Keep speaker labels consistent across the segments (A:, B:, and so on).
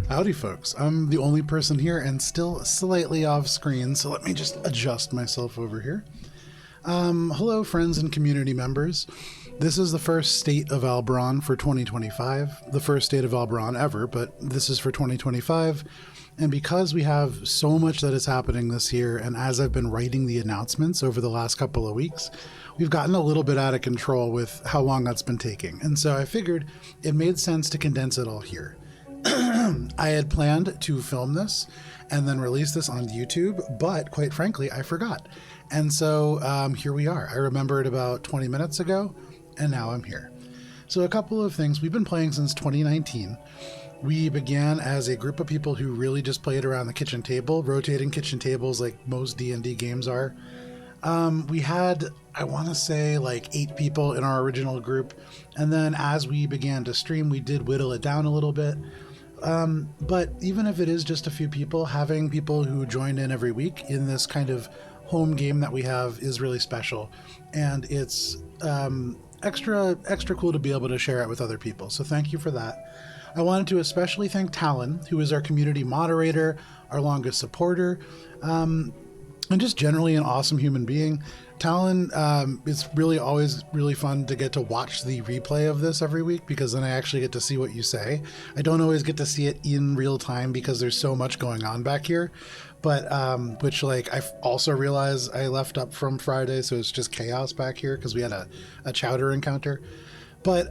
A: Howdy, folks. I'm the only person here and still slightly off screen, so let me just adjust myself over here. Hello, friends and community members. This is the first State of Alberon for 2025, the first State of Alberon ever, but this is for 2025. And because we have so much that is happening this year, and as I've been writing the announcements over the last couple of weeks, we've gotten a little bit out of control with how long that's been taking. And so I figured it made sense to condense it all here. I had planned to film this and then release this on YouTube, but quite frankly, I forgot. And so here we are. I remembered about 20 minutes ago, and now I'm here. So a couple of things. We've been playing since 2019. We began as a group of people who really just played around the kitchen table, rotating kitchen tables like most D&D games are. We had, I want to say, like 8 people in our original group. And then as we began to stream, we did whittle it down a little bit. But even if it is just a few people, having people who join in every week in this kind of home game that we have is really special. And it's extra cool to be able to share it with other people. So thank you for that. I wanted to especially thank Talon, who is our community moderator, our longest supporter, and just generally an awesome human being. Talon, it's really always really fun to get to watch the replay of this every week, because then I actually get to see what you say. I don't always get to see it in real time because there's so much going on back here, but which, like, I also realized I left up from Friday, so it's just chaos back here because we had a chowder encounter. But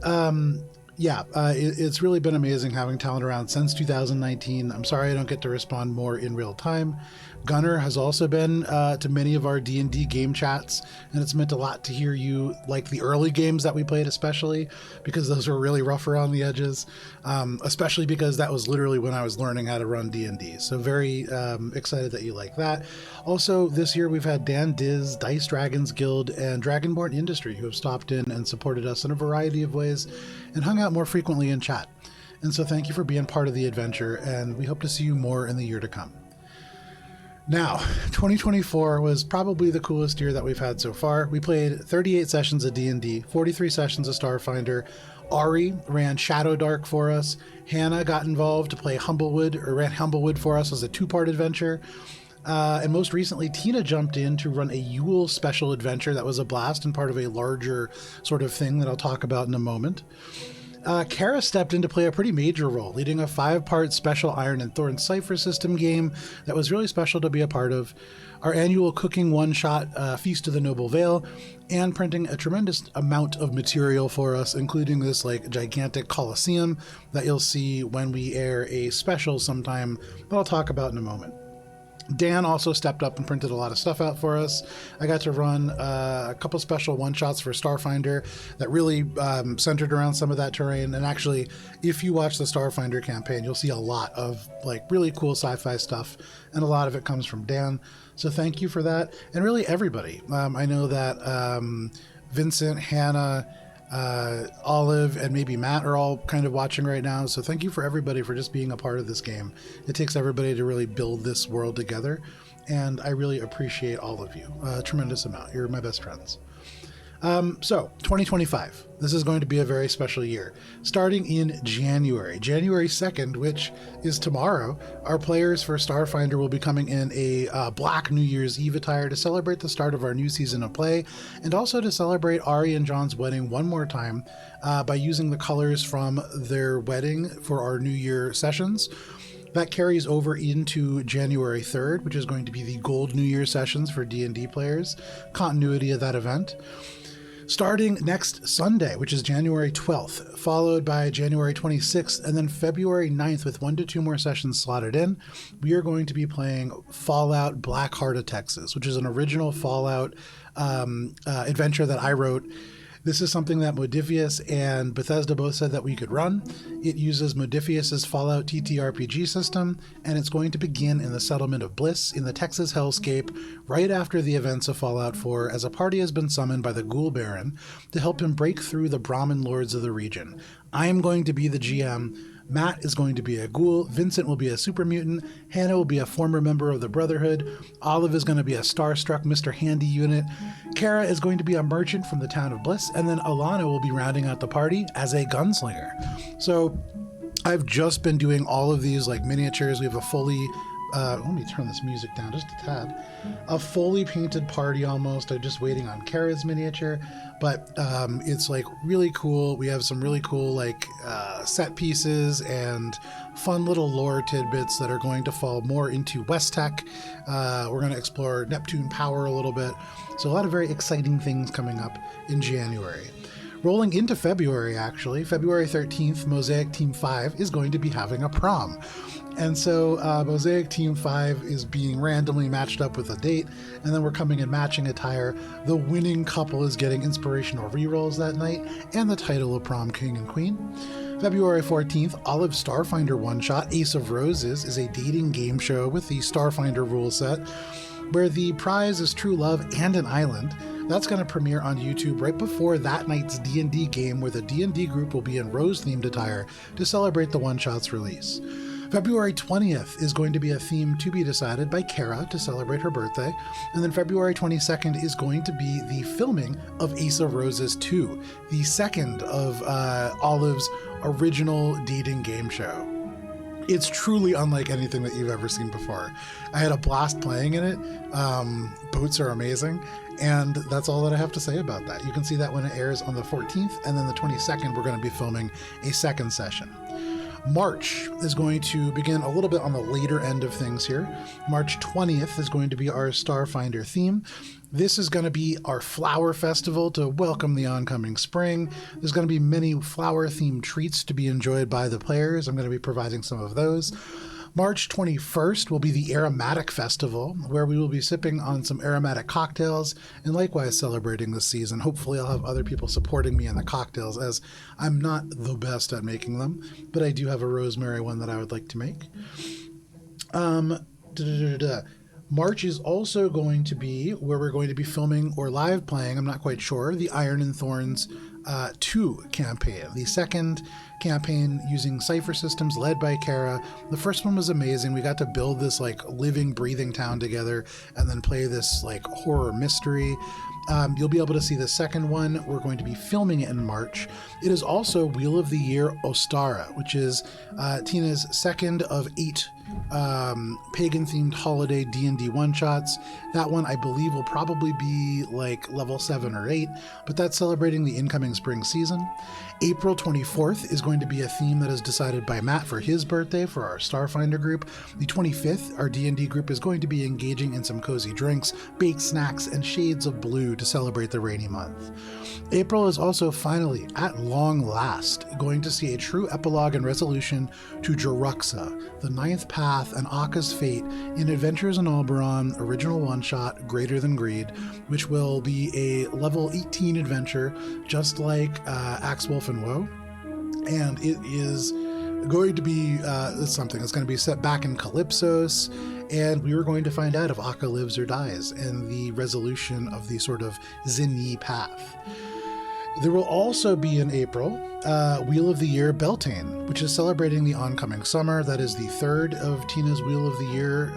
A: yeah, it's really been amazing having Talon around since 2019. I'm sorry I don't get to respond more in real time. Gunnar has also been to many of our D&D game chats, and it's meant a lot to hear you like the early games that we played, especially because those were really rough around the edges, especially because that was literally when I was learning how to run D&D. So very excited that you like that. Also, this year we've had Dan Diz, Dice Dragons Guild, and Dragonborn Industry who have stopped in and supported us in a variety of ways and hung out more frequently in chat. And so thank you for being part of the adventure, and we hope to see you more in the year to come. Now, 2024 was probably the coolest year that we've had so far. We played 38 sessions of D&D, 43 sessions of Starfinder. Ari ran Shadow Dark for us. Hannah got involved to play Humblewood, or ran Humblewood for us as a 2-part adventure. And most recently, Tina jumped in to run a Yule special adventure that was a blast and part of a larger sort of thing that I'll talk about in a moment. Kara stepped in to play a pretty major role, leading a 5-part special Iron and Thorn Cipher System game that was really special to be a part of, our annual cooking one-shot Feast of the Noble Vale, and printing a tremendous amount of material for us, including this like gigantic Colosseum that you'll see when we air a special sometime that I'll talk about in a moment. Dan also stepped up and printed a lot of stuff out for us. I got to run a couple special one-shots for Starfinder that really centered around some of that terrain. And actually, if you watch the Starfinder campaign, you'll see a lot of like really cool sci-fi stuff, and a lot of it comes from Dan. So thank you for that. And really everybody. I know that Vincent, Hannah, Olive, and maybe Matt are all kind of watching right now, so thank you for everybody for just being a part of this game. It takes everybody to really build this world together, and I really appreciate all of you a tremendous amount. You're my best friends. So 2025, this is going to be a very special year. Starting in January 2nd, which is tomorrow, our players for Starfinder will be coming in a black New Year's Eve attire to celebrate the start of our new season of play, and also to celebrate Ari and John's wedding one more time by using the colors from their wedding for our New Year sessions. That carries over into January 3rd, which is going to be the Gold New Year sessions for D&D players, continuity of that event. Starting next Sunday, which is January 12th, followed by January 26th, and then February 9th with 1 to 2 more sessions slotted in, we are going to be playing Fallout Black Heart of Texas, which is an original Fallout adventure that I wrote. This is something that Modifius and Bethesda both said that we could run. It uses Modifius's Fallout TTRPG system, and it's going to begin in the settlement of Bliss in the Texas hellscape right after the events of Fallout 4, as a party has been summoned by the Ghoul Baron to help him break through the Brahmin lords of the region. I am going to be the GM. Matt is going to be a ghoul, Vincent will be a super mutant, Hannah will be a former member of the Brotherhood, Olive is going to be a starstruck Mr. Handy unit, Kara is going to be a merchant from the town of Bliss, and then Alana will be rounding out the party as a gunslinger. So I've just been doing all of these like miniatures. We have a fully, let me turn this music down just a tad. A fully painted party almost. I'm just waiting on Kara's miniature, but it's like really cool. We have some really cool like set pieces and fun little lore tidbits that are going to fall more into West Tech. We're going to explore Neptune power a little bit. So a lot of very exciting things coming up in January. Rolling into February, actually, February 13th, Mosaic Team 5 is going to be having a prom. And so Mosaic Team 5 is being randomly matched up with a date, and then we're coming in matching attire. The winning couple is getting inspirational rerolls that night, and the title of Prom King and Queen. February 14th, Olive Starfinder one-shot Ace of Roses is a dating game show with the Starfinder rule set, where the prize is true love and an island. That's going to premiere on YouTube right before that night's D&D game, where the D&D group will be in rose-themed attire to celebrate the one-shot's release. February 20th is going to be a theme to be decided by Kara to celebrate her birthday. And then February 22nd is going to be the filming of Ace of Roses 2, the second of Olive's original dating game show. It's truly unlike anything that you've ever seen before. I had a blast playing in it. Boats are amazing. And that's all that I have to say about that. You can see that when it airs on the 14th, and then the 22nd, we're going to be filming a second session. March is going to begin a little bit on the later end of things here. March 20th is going to be our Starfinder theme. This is going to be our flower festival to welcome the oncoming spring. There's going to be many flower-themed treats to be enjoyed by the players. I'm going to be providing some of those. March 21st will be the Aromatic Festival, where we will be sipping on some aromatic cocktails and likewise celebrating this season. Hopefully I'll have other people supporting me in the cocktails, as I'm not the best at making them, but I do have a rosemary one that I would like to make. March is also going to be where we're going to be filming or live playing, I'm not quite sure, the Iron and Thorns 2 campaign, the second campaign using cipher systems led by Kara. The first one was amazing. We got to build this like living, breathing town together and then play this like horror mystery. You'll be able to see the second one. We're going to be filming it in March. It is also Wheel of the Year Ostara, which is Tina's second of 8 pagan-themed holiday D&D one-shots. That one, I believe, will probably be like level 7 or 8, but that's celebrating the incoming spring season. April 24th is going to be a theme that is decided by Matt for his birthday for our Starfinder group. The 25th, our D&D group is going to be engaging in some cozy drinks, baked snacks, and shades of blue to celebrate the rainy month. April is also finally, at long last, going to see a true epilogue and resolution to Jeruxa, the Ninth Path, and Akka's fate in Adventures in Alberon, original one-shot, Greater Than Greed, which will be a level 18 adventure, just like Axe Wolf and Woe. And it is going to be something that's going to be set back in Calypsos, and we were going to find out if Akka lives or dies and the resolution of the sort of Zinni path. There will also be in April, Wheel of the Year Beltane, which is celebrating the oncoming summer. That is the third of Tina's Wheel of the Year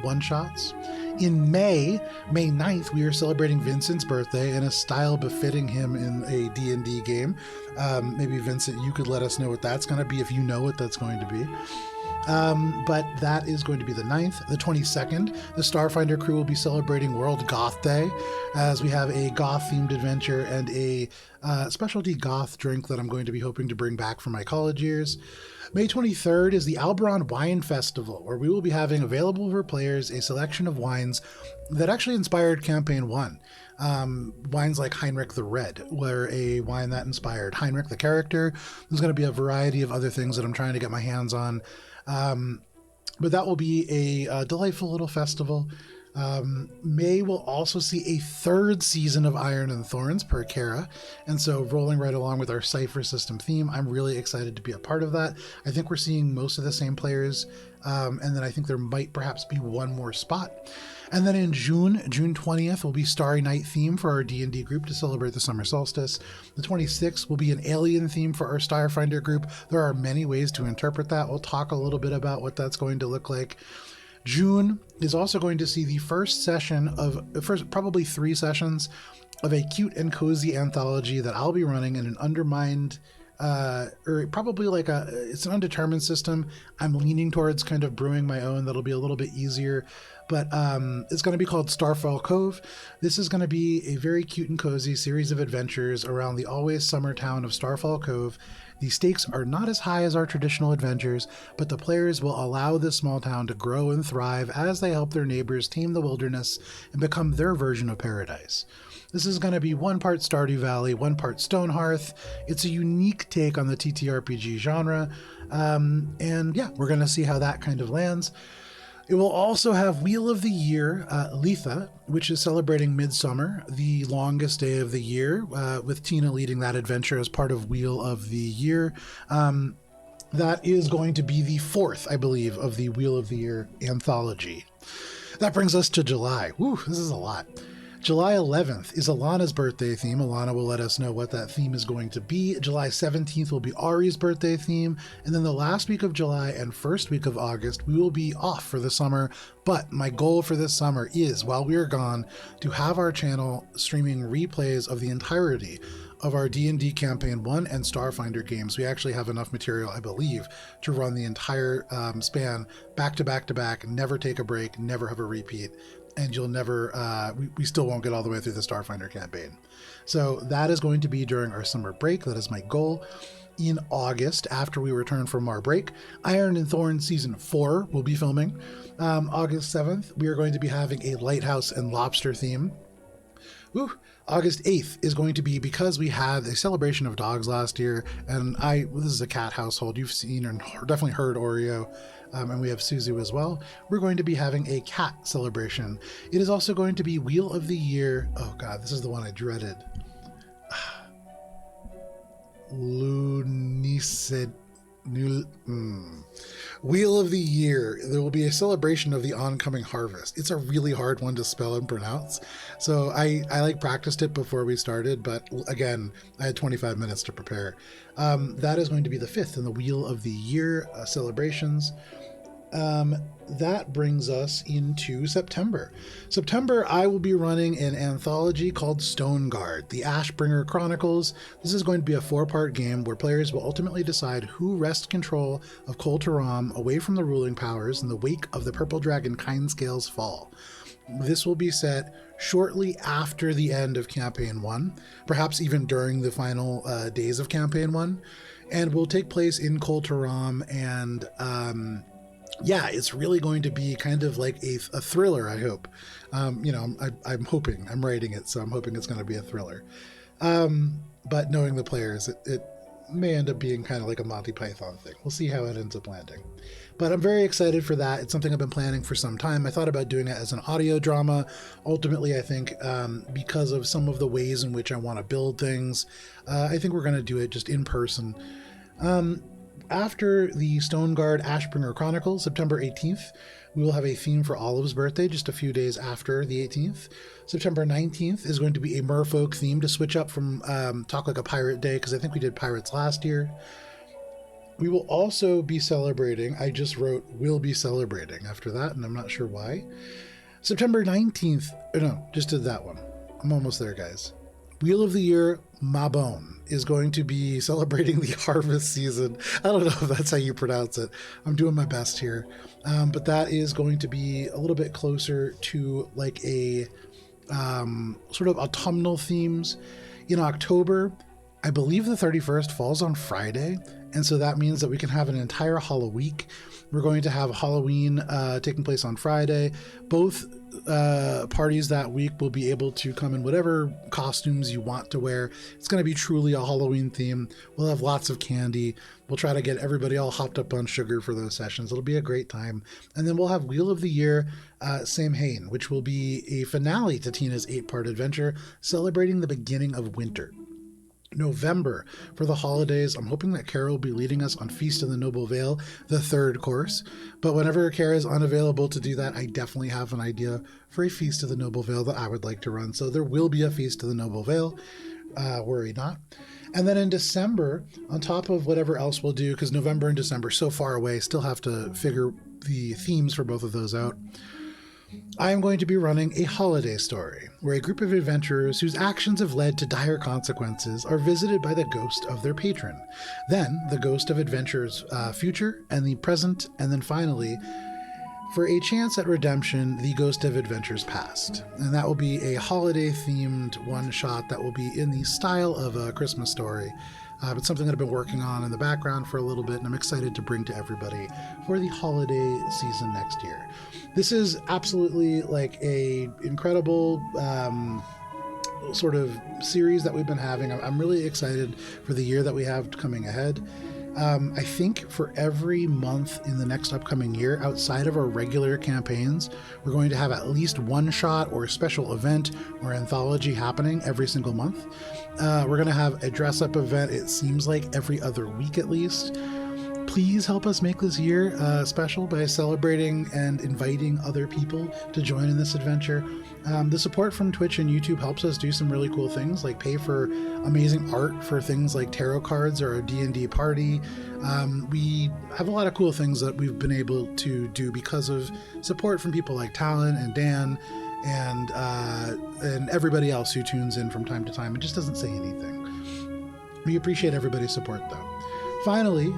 A: one-shots. In May 9th, we are celebrating Vincent's birthday in a style befitting him in a D&D game. Maybe, Vincent, you could let us know what that's going to be if you know what that's going to be. But that is going to be the 9th. The 22nd, the Starfinder crew will be celebrating World Goth Day, as we have a goth-themed adventure and a specialty goth drink that I'm going to be hoping to bring back from my college years. May 23rd is the Alberon Wine Festival, where we will be having available for players a selection of wines that actually inspired Campaign 1. Wines like Heinrich the Red were a wine that inspired Heinrich the character. There's going to be a variety of other things that I'm trying to get my hands on. But that will be a delightful little festival. May will also see a third season of Iron and Thorns per Kara, and so rolling right along with our Cypher system theme, I'm really excited to be a part of that. I think we're seeing most of the same players, and then I think there might perhaps be one more spot. And then in June 20th will be Starry Night theme for our D&D group to celebrate the summer solstice. The 26th will be an alien theme for our Starfinder group. There are many ways to interpret that. We'll talk a little bit about what that's going to look like. June is also going to see the first probably 3 sessions of a cute and cozy anthology that I'll be running in an Undermined or probably like it's an undetermined system. I'm leaning towards kind of brewing my own that'll be a little bit easier, but it's going to be called Starfall Cove. This is going to be a very cute and cozy series of adventures around the always summer town of Starfall Cove. The stakes are not as high as our traditional adventures, but the players will allow this small town to grow and thrive as they help their neighbors tame the wilderness and become their version of paradise. This is going to be one part Stardew Valley, one part Stonehearth. It's a unique take on the TTRPG genre, and yeah, we're going to see how that kind of lands. It will also have Wheel of the Year, Letha, which is celebrating Midsummer, the longest day of the year, with Tina leading that adventure as part of Wheel of the Year. That is going to be the fourth, I believe, of the Wheel of the Year anthology. That brings us to July. Woo, this is a lot. July 11th is Alana's birthday theme. Alana will let us know what that theme is going to be. July 17th will be Ari's birthday theme. And then the last week of July and first week of August, we will be off for the summer. But my goal for this summer is, while we are gone, to have our channel streaming replays of the entirety of our D&D Campaign 1 and Starfinder games. We actually have enough material, I believe, to run the entire span back to back to back, never take a break, never have a repeat. And you'll never, we still won't get all the way through the Starfinder campaign. So that is going to be during our summer break. That is my goal. In August, after we return from our break, Iron and Thorn Season 4 will be filming. August 7th, we are going to be having a Lighthouse and Lobster theme. Woo. August 8th is going to be, because we had a celebration of dogs last year, and this is a cat household. You've seen and definitely heard Oreo, and we have Suzu as well. We're going to be having a cat celebration. It is also going to be Wheel of the Year. Oh God, this is the one I dreaded. Wheel of the Year. There will be a celebration of the oncoming harvest. It's a really hard one to spell and pronounce. So I like practiced it before we started, but again, I had 25 minutes to prepare. That is going to be the 5th in the Wheel of the Year celebrations. That brings us into September. September, I will be running an anthology called Stoneguard, the Ashbringer Chronicles. This is going to be a 4-part game where players will ultimately decide who wrests control of Kol Taram away from the ruling powers in the wake of the Purple Dragon Kindscale's fall. This will be set shortly after the end of Campaign 1, perhaps even during the final days of Campaign 1, and will take place in Kol Taram, and yeah, it's really going to be kind of like a thriller, I hope. I'm hoping. I'm writing it, so I'm hoping it's going to be a thriller. But knowing the players, it may end up being kind of like a Monty Python thing. We'll see how it ends up landing. But I'm very excited for that. It's something I've been planning for some time. I thought about doing it as an audio drama. Ultimately, I think because of some of the ways in which I want to build things, I think we're going to do it just in person. After the Stoneguard Ashbringer Chronicles, September 18th, we will have a theme for Olive's birthday just a few days after the 18th. September 19th is going to be a merfolk theme to switch up from Talk Like a Pirate Day, because I think we did pirates last year. We will also be celebrating, I just wrote will be celebrating after that, and I'm not sure why. September 19th, no, just did that one. I'm almost there, guys. Wheel of the Year Mabon is going to be celebrating the harvest season. I don't know if that's how you pronounce it. I'm doing my best here. But that is going to be a little bit closer to like a sort of autumnal themes. In October, I believe the 31st falls on Friday. And so that means that we can have an entire Halloween. We're going to have Halloween taking place on Friday. Both parties that week will be able to come in whatever costumes you want to wear. It's going to be truly a Halloween theme. We'll have lots of candy. We'll try to get everybody all hopped up on sugar for those sessions. It'll be a great time. And then we'll have Wheel of the Year Samhain, which will be a finale to Tina's 8-part adventure, celebrating the beginning of winter. November, for the holidays, I'm hoping that Kara will be leading us on Feast of the Noble Vale, the 3rd course. But whenever Kara is unavailable to do that, I definitely have an idea for a Feast of the Noble Vale that I would like to run. So there will be a Feast of the Noble Vale. Worry not. And then in December, on top of whatever else we'll do, because November and December are so far away, still have to figure the themes for both of those out. I am going to be running a holiday story. where a group of adventurers whose actions have led to dire consequences are visited by the ghost of their patron. Then, the ghost of adventurers' future and the present, and then finally, for a chance at redemption, the ghost of adventures past. And that will be a holiday-themed one-shot that will be in the style of A Christmas Story. But something that I've been working on in the background for a little bit, and I'm excited to bring to everybody for the holiday season next year. This is absolutely like a incredible sort of series that we've been having. I'm really excited for the year that we have coming ahead. I think for every month in the next upcoming year, outside of our regular campaigns, we're going to have at least one shot or a special event or anthology happening every single month. We're going to have a dress-up event, it seems like every other week at least. Please help us make this year special by celebrating and inviting other people to join in this adventure. The support from Twitch and YouTube helps us do some really cool things, like pay for amazing art for things like tarot cards or a D&D party. We have a lot of cool things that we've been able to do because of support from people like Talon and Dan and everybody else who tunes in from time to time and just doesn't say anything. We appreciate everybody's support, though. Finally,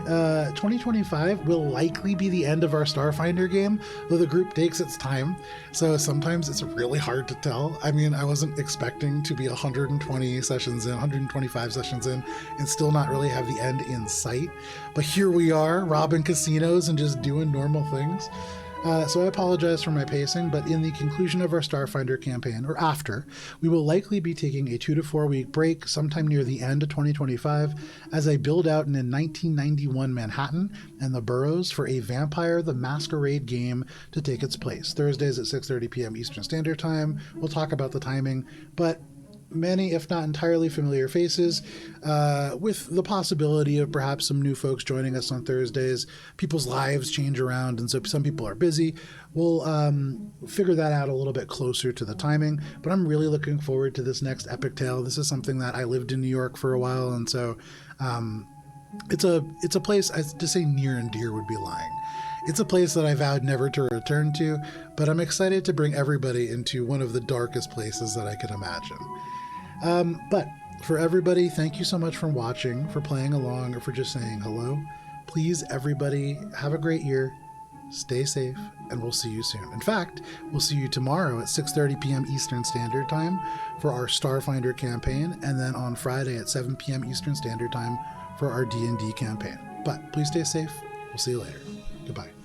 A: 2025 will likely be the end of our Starfinder game, though the group takes its time, so sometimes it's really hard to tell. I mean, I wasn't expecting to be 120 sessions in, 125 sessions in, and still not really have the end in sight. But here we are, robbing casinos and just doing normal things. So I apologize for my pacing, but in the conclusion of our Starfinder campaign, or after, we will likely be taking a 2 to 4 week break sometime near the end of 2025 as I build out in a 1991 Manhattan and the boroughs for a Vampire the Masquerade game to take its place. Thursdays at 6:30 p.m. Eastern Standard Time. We'll talk about the timing, but many, if not entirely familiar faces, with the possibility of perhaps some new folks joining us on Thursdays. People's lives change around, and so some people are busy. We'll figure that out a little bit closer to the timing, but I'm really looking forward to this next epic tale. This is something that I lived in New York for a while, and so it's a place, to say near and dear would be lying. It's a place that I vowed never to return to, but I'm excited to bring everybody into one of the darkest places that I could imagine. But for everybody, thank you so much for watching, for playing along, or for just saying hello. Please, everybody, have a great year, stay safe, and we'll see you soon. In fact, we'll see you tomorrow at 6:30 p.m. Eastern Standard Time for our Starfinder campaign, and then on Friday at 7 p.m. Eastern Standard Time for our D&D campaign. But please stay safe. We'll see you later. Goodbye.